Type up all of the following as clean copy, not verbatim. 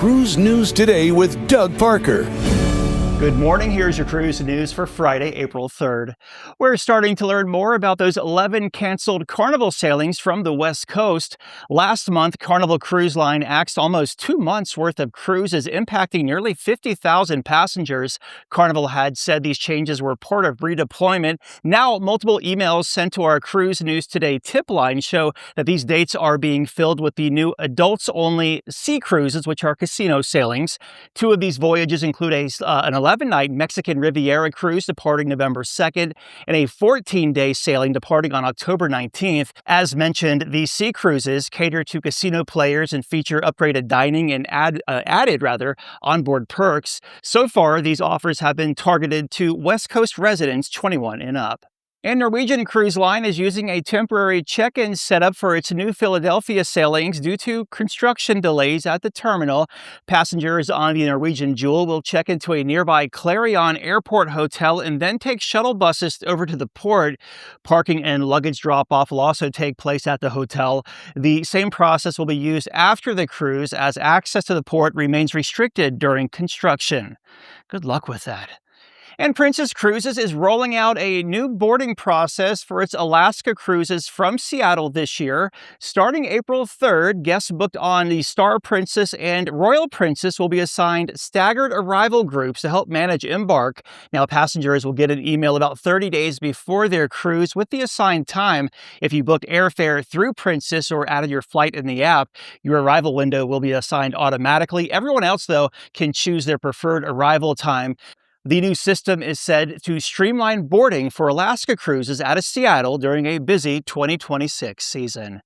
Cruise News Today with Doug Parker. Good morning. Here's your cruise news for Friday, April 3rd. We're starting to learn more about those 11 canceled Carnival sailings from the West Coast. Last month, Carnival Cruise Line axed almost 2 months worth of cruises, impacting nearly 50,000 passengers. Carnival had said these changes were part of redeployment. Now, multiple emails sent to our Cruise News Today tip line show that these dates are being filled with the new adults-only sea cruises, which are casino sailings. 2 of these voyages include an 11-night Mexican Riviera cruise departing November 2nd and a 14-day sailing departing on October 19th. As mentioned, these sea cruises cater to casino players and feature upgraded dining and added onboard perks. So far, these offers have been targeted to West Coast residents 21 and up. And Norwegian Cruise Line is using a temporary check-in setup for its new Philadelphia sailings due to construction delays at the terminal. Passengers on the Norwegian Jewel will check into a nearby Clarion Airport hotel and then take shuttle buses over to the port. Parking and luggage drop-off will also take place at the hotel. The same process will be used after the cruise, as access to the port remains restricted during construction. Good luck with that. And Princess Cruises is rolling out a new boarding process for its Alaska cruises from Seattle this year. Starting April 3rd, guests booked on the Star Princess and Royal Princess will be assigned staggered arrival groups to help manage embark. Now, passengers will get an email about 30 days before their cruise with the assigned time. If you booked airfare through Princess or added your flight in the app, your arrival window will be assigned automatically. Everyone else, though, can choose their preferred arrival time. The new system is said to streamline boarding for Alaska cruises out of Seattle during a busy 2026 season.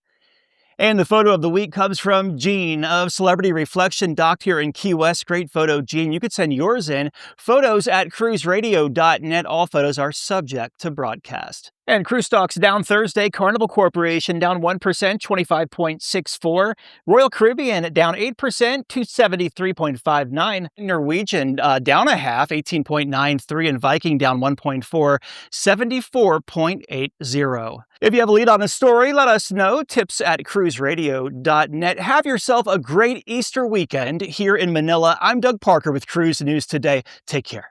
And the photo of the week comes from Jean of Celebrity Reflection, docked here in Key West. Great photo, Jean. You could send yours in. Photos at cruiseradio.net. All photos are subject to broadcast. And cruise stocks down Thursday. Carnival Corporation down 1%, 25.64. Royal Caribbean down 8%, 273.59. Norwegian down a half, 18.93. And Viking down 1.4, 74.80. If you have a lead on a story, let us know. Tips at cruiseradio.net. Have yourself a great Easter weekend here in Manila. I'm Doug Parker with Cruise News Today. Take care.